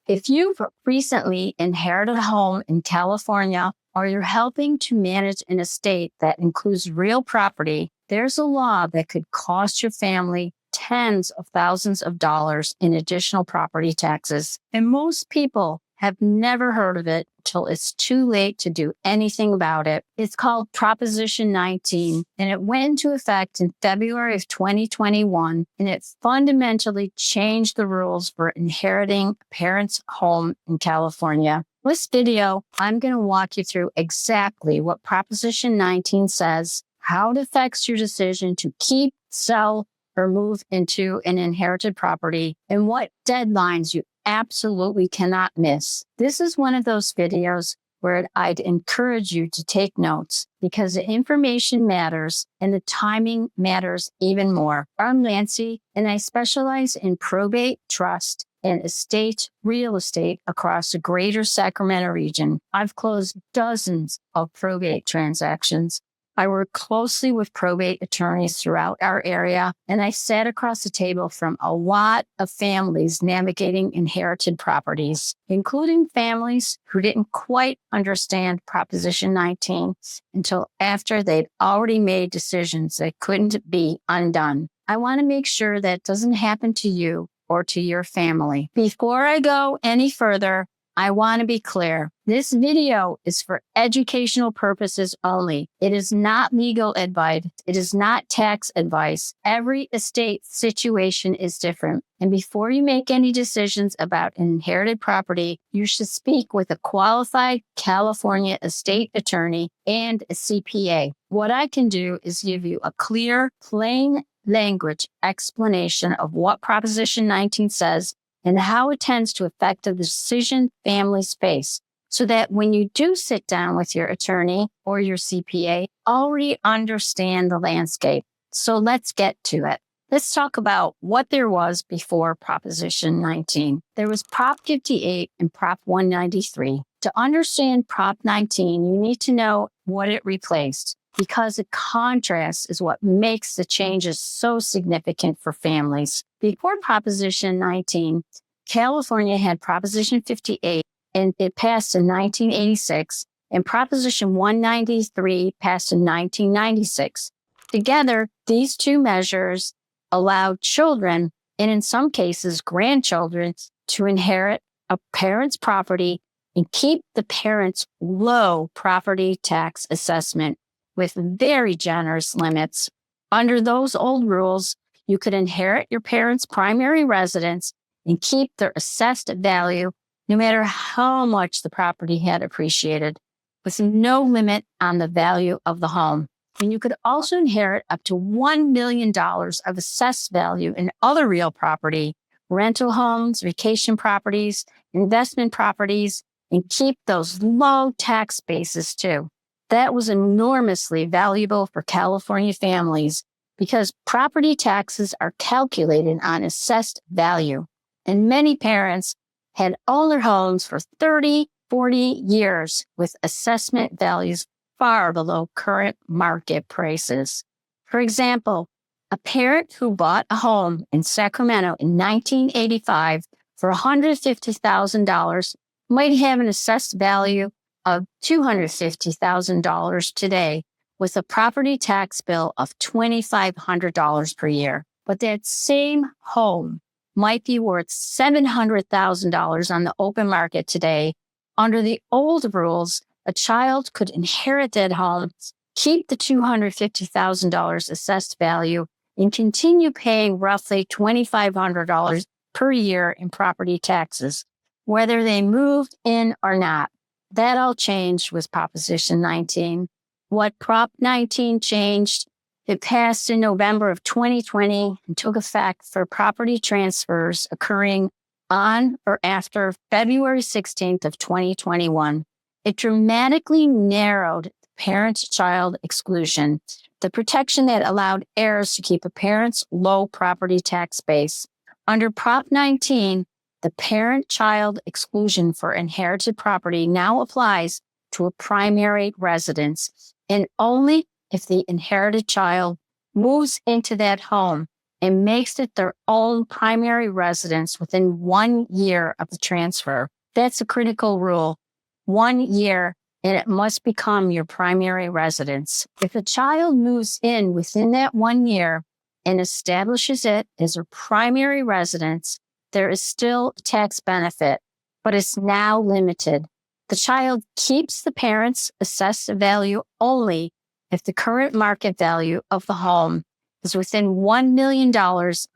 If you've recently inherited a home in California or you're helping to manage an estate that includes real property, there's a law that could cost your family tens of thousands of dollars in additional property taxes. And most people have never heard of it till it's too late to do anything about it. It's called Proposition 19, and it went into effect in February of 2021, and it fundamentally changed the rules for inheriting a parent's home in California. In this video, I'm going to walk you through exactly what Proposition 19 says, how it affects your decision to keep, sell, or move into an inherited property, and what deadlines you absolutely cannot miss. This is one of those videos where I'd encourage you to take notes because the information matters and the timing matters even more. I'm Nancy, and I specialize in probate, trust, and estate real estate across the greater Sacramento region. I've closed dozens of probate transactions. I work closely with probate attorneys throughout our area, and I sat across the table from a lot of families navigating inherited properties, including families who didn't quite understand Proposition 19 until after they'd already made decisions that couldn't be undone. I want to make sure that doesn't happen to you or to your family. Before I go any further, I want to be clear. This video is for educational purposes only. It is not legal advice. It is not tax advice. Every estate situation is different. And before you make any decisions about an inherited property, you should speak with a qualified California estate attorney and a CPA. What I can do is give you a clear, plain language explanation of what Proposition 19 says and how it tends to affect the decision families face, so that when you do sit down with your attorney or your CPA, already understand the landscape. So let's get to it. Let's talk about what there was before Proposition 19. There was Prop 58 and Prop 193. To understand Prop 19, you need to know what it replaced, because the contrast is what makes the changes so significant for families. Before Proposition 19, California had Proposition 58, and it passed in 1986, and Proposition 193 passed in 1996. Together, these two measures allowed children, and in some cases grandchildren, to inherit a parent's property and keep the parent's low property tax assessment with very generous limits. Under those old rules, you could inherit your parents' primary residence and keep their assessed value no matter how much the property had appreciated, with no limit on the value of the home. And you could also inherit up to $1 million of assessed value in other real property, rental homes, vacation properties, investment properties, and keep those low tax bases too. That was enormously valuable for California families because property taxes are calculated on assessed value. And many parents had owned their homes for 30, 40 years with assessment values far below current market prices. For example, a parent who bought a home in Sacramento in 1985 for $150,000 might have an assessed value of $250,000 today with a property tax bill of $2,500 per year. But that same home might be worth $700,000 on the open market today. Under the old rules, a child could inherit that home, keep the $250,000 assessed value, and continue paying roughly $2,500 per year in property taxes, whether they moved in or not. That all changed with Proposition 19. What Prop 19 changed, it passed in November of 2020 and took effect for property transfers occurring on or after February 16th of 2021. It dramatically narrowed parent-child exclusion, the protection that allowed heirs to keep a parent's low property tax base. Under Prop 19, the parent-child exclusion for inherited property now applies to a primary residence, and only if the inherited child moves into that home and makes it their own primary residence within 1 year of the transfer. That's a critical rule. 1 year, and it must become your primary residence. If a child moves in within that 1 year and establishes it as a primary residence, there is still a tax benefit, but it's now limited. The child keeps the parent's assessed value only if the current market value of the home is within $1 million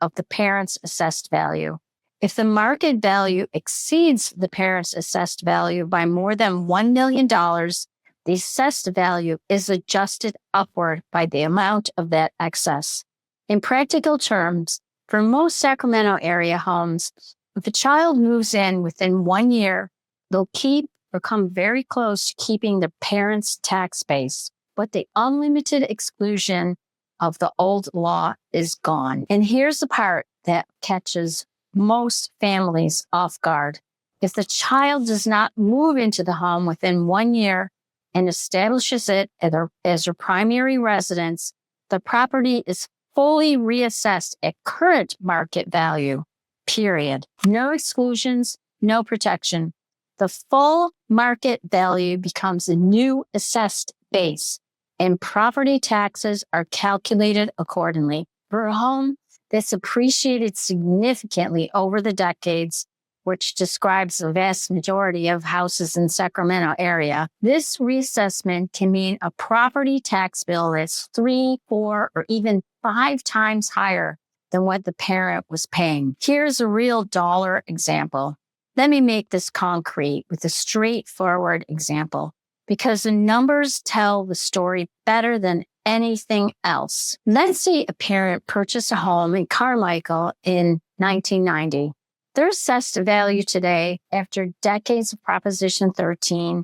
of the parent's assessed value. If the market value exceeds the parent's assessed value by more than $1 million, the assessed value is adjusted upward by the amount of that excess. In practical terms, for most Sacramento area homes, if a child moves in within 1 year, they'll keep or come very close to keeping the parent's tax base, but the unlimited exclusion of the old law is gone. And here's the part that catches most families off guard. If the child does not move into the home within 1 year and establishes it as their primary residence, the property is fully reassessed at current market value, period. No exclusions, no protection. The full market value becomes a new assessed base, and property taxes are calculated accordingly. For a home that's appreciated significantly over the decades, which describes the vast majority of houses in Sacramento area, this reassessment can mean a property tax bill that's 3, 4, or even 5 times higher than what the parent was paying. Here's a real dollar example. Let me make this concrete with a straightforward example, because the numbers tell the story better than anything else. Let's say a parent purchased a home in Carmichael in 1990. Their assessed value today, after decades of Proposition 13,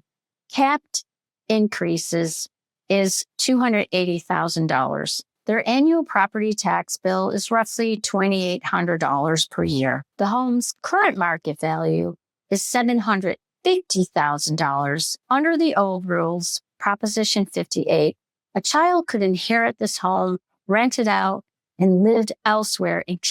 capped increases, is $280,000. Their annual property tax bill is roughly $2,800 per year. The home's current market value is $750,000. Under the old rules, Proposition 58, a child could inherit this home, rent it out, and live elsewhere and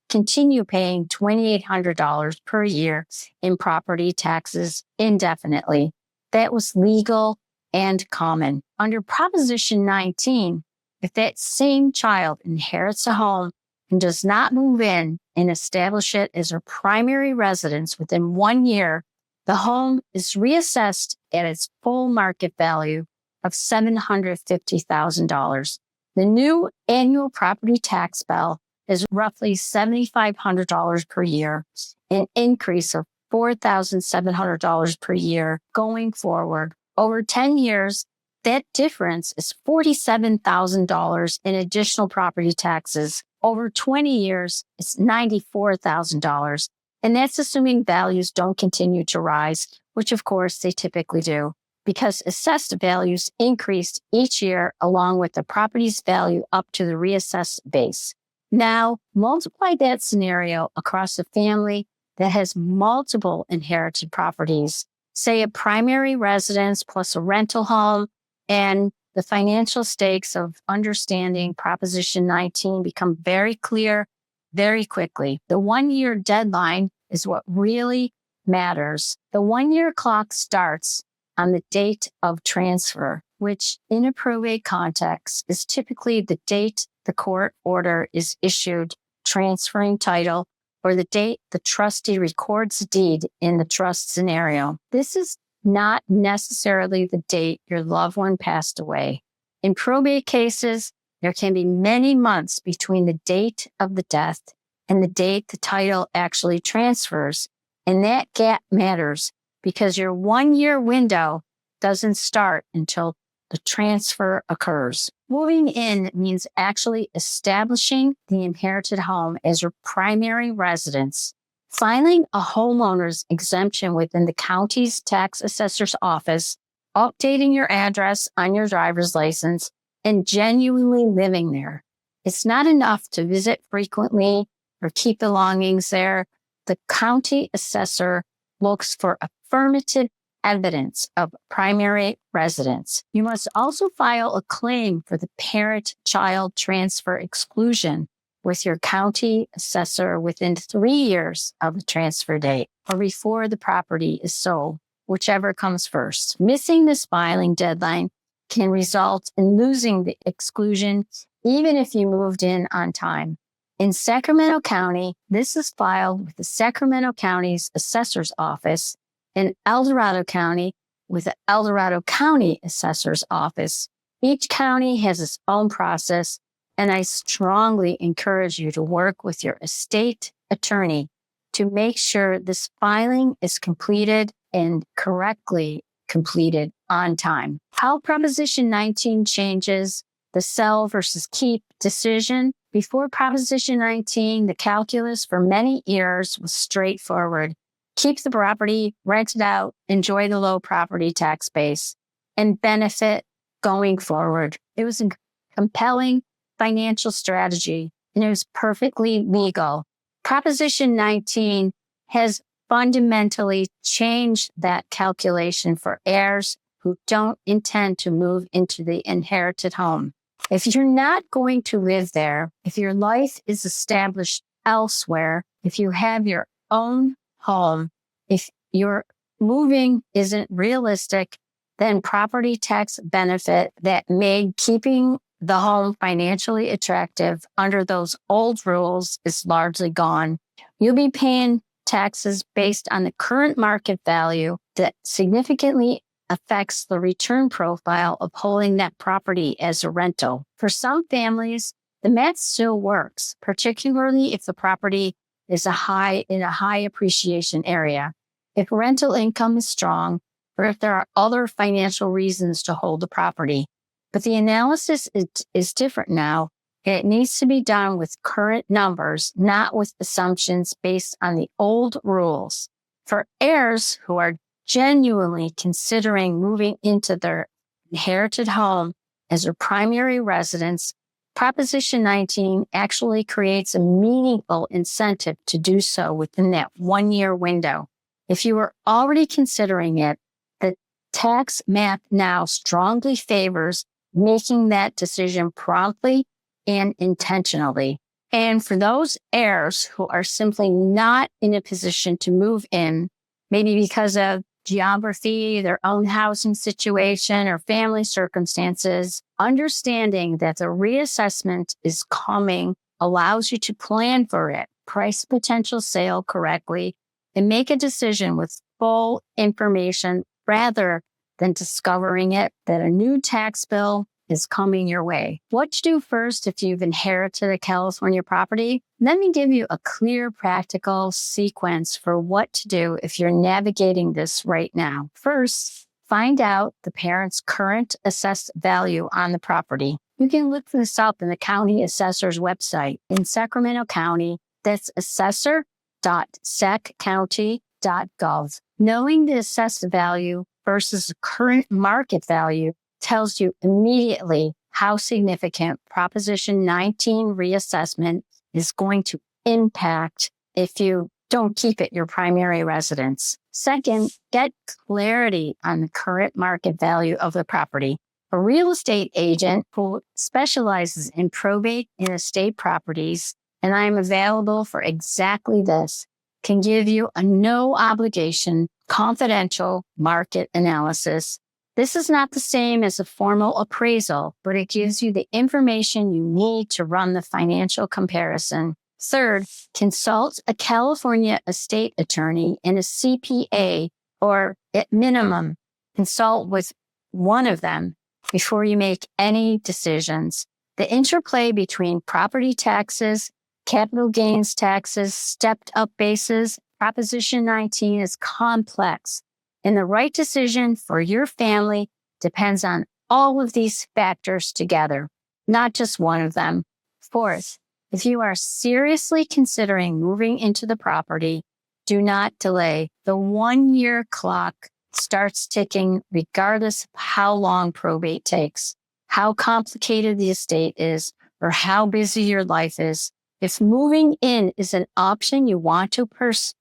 continue paying $2,800 per year in property taxes indefinitely. That was legal and common. Under Proposition 19, if that same child inherits a home and does not move in and establish it as her primary residence within 1 year, the home is reassessed at its full market value of $750,000. The new annual property tax bill is roughly $7,500 per year, an increase of $4,700 per year going forward. Over 10 years, that difference is $47,000 in additional property taxes. Over 20 years, it's $94,000. And that's assuming values don't continue to rise, which of course they typically do, because assessed values increased each year along with the property's value up to the reassessed base. Now, multiply that scenario across a family that has multiple inherited properties, say a primary residence plus a rental home, and the financial stakes of understanding Proposition 19 become very clear very quickly. The 1 year deadline is what really matters. The 1 year clock starts on the date of transfer, which in a probate context is typically the date the court order is issued transferring title, or the date the trustee records the deed in the trust scenario. This is not necessarily the date your loved one passed away. In probate cases, there can be many months between the date of the death and the date the title actually transfers. And that gap matters because your 1 year window doesn't start until the transfer occurs. Moving in means actually establishing the inherited home as your primary residence. Filing a homeowner's exemption within the county's tax assessor's office, updating your address on your driver's license, and genuinely living there. It's not enough to visit frequently or keep belongings there. The county assessor looks for affirmative evidence of primary residence. You must also file a claim for the parent-child transfer exclusion, with your county assessor within 3 years of the transfer date or before the property is sold, whichever comes first. Missing this filing deadline can result in losing the exclusion even if you moved in on time. In Sacramento County, this is filed with the Sacramento County's Assessor's Office. In El Dorado County, with the El Dorado County Assessor's Office. Each county has its own process, and I strongly encourage you to work with your estate attorney to make sure this filing is completed and correctly completed on time. How Proposition 19 changes the sell versus keep decision. Before Proposition 19, the calculus for many years was straightforward. Keep the property, rent it out, enjoy the low property tax base, and benefit going forward. It was a compelling financial strategy, and it was perfectly legal. Proposition 19 has fundamentally changed that calculation for heirs who don't intend to move into the inherited home. If you're not going to live there, if your life is established elsewhere, if you have your own home, if your moving isn't realistic, then property tax benefit that made keeping the home financially attractive under those old rules is largely gone. You'll be paying taxes based on the current market value that significantly affects the return profile of holding that property as a rental. For some families, the math still works, particularly if the property is in a high appreciation area, if rental income is strong, or if there are other financial reasons to hold the property. But the analysis is different now, and it needs to be done with current numbers, not with assumptions based on the old rules. For heirs who are genuinely considering moving into their inherited home as their primary residence, Proposition 19 actually creates a meaningful incentive to do so within that 1-year window. If you are already considering it, the tax math now strongly favors making that decision promptly and intentionally. And for those heirs who are simply not in a position to move in, maybe because of geography, their own housing situation, or family circumstances, understanding that the reassessment is coming allows you to plan for it, price potential sale correctly, and make a decision with full information rather than discovering that a new tax bill is coming your way. What to do first if you've inherited a California property? Let me give you a clear, practical sequence for what to do if you're navigating this right now. First, find out the parent's current assessed value on the property. You can look this up in the county assessor's website. In Sacramento County, that's assessor.saccounty.gov. Knowing the assessed value versus the current market value tells you immediately how significant Proposition 19 reassessment is going to impact if you don't keep it your primary residence. Second, get clarity on the current market value of the property. A real estate agent who specializes in probate and estate properties, and I am available for exactly this, can give you a no obligation, confidential market analysis. This is not the same as a formal appraisal, but it gives you the information you need to run the financial comparison. Third, consult a California estate attorney and a CPA, or at minimum, consult with one of them before you make any decisions. The interplay between property taxes, capital gains taxes, stepped up bases, Proposition 19 is complex. And the right decision for your family depends on all of these factors together, not just one of them. Fourth, if you are seriously considering moving into the property, do not delay. The 1-year clock starts ticking regardless of how long probate takes, how complicated the estate is, or how busy your life is. If moving in is an option you want to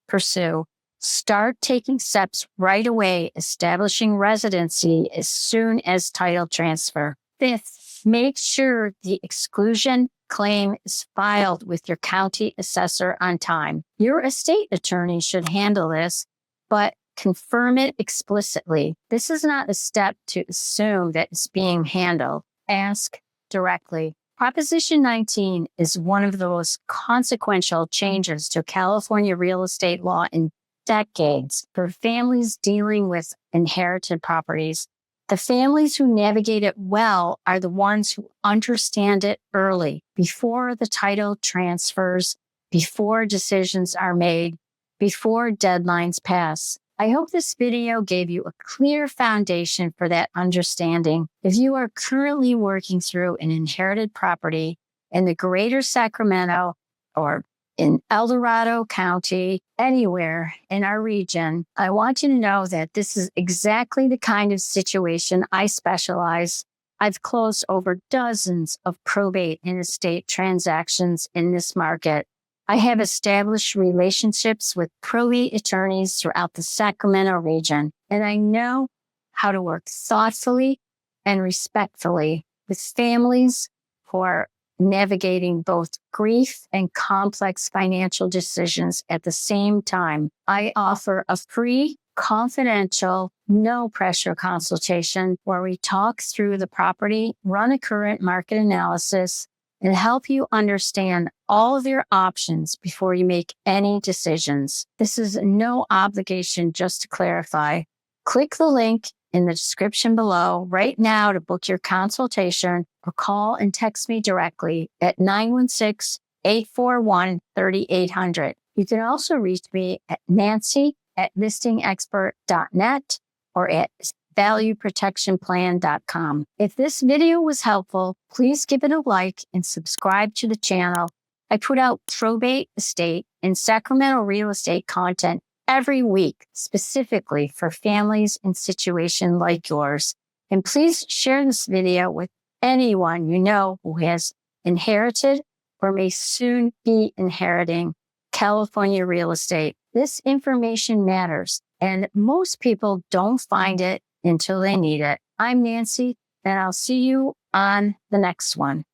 pursue, start taking steps right away, establishing residency as soon as title transfer. Fifth, make sure the exclusion claim is filed with your county assessor on time. Your estate attorney should handle this, but confirm it explicitly. This is not a step to assume that it's being handled. Ask directly. Proposition 19 is one of the most consequential changes to California real estate law in decades for families dealing with inherited properties. The families who navigate it well are the ones who understand it early, before the title transfers, before decisions are made, before deadlines pass. I hope this video gave you a clear foundation for that understanding. If you are currently working through an inherited property in the greater Sacramento or in El Dorado County, anywhere in our region, I want you to know that this is exactly the kind of situation I specialize. I've closed over dozens of probate and estate transactions in this market. I have established relationships with probate attorneys throughout the Sacramento region, and I know how to work thoughtfully and respectfully with families who are navigating both grief and complex financial decisions at the same time. I offer a free, confidential, no pressure consultation where we talk through the property, run a current market analysis, and help you understand all of your options before you make any decisions. This is no obligation, just to clarify. Click the link in the description below right now to book your consultation, or call and text me directly at 916-841-3800. You can also reach me at nancy@listingexpert.net or at valueprotectionplan.com. If this video was helpful, please give it a like and subscribe to the channel. I put out probate, estate, and Sacramento real estate content every week, specifically for families in situations like yours. And please share this video with anyone you know who has inherited or may soon be inheriting California real estate. This information matters, and most people don't find it until they need it. I'm Nancy, and I'll see you on the next one.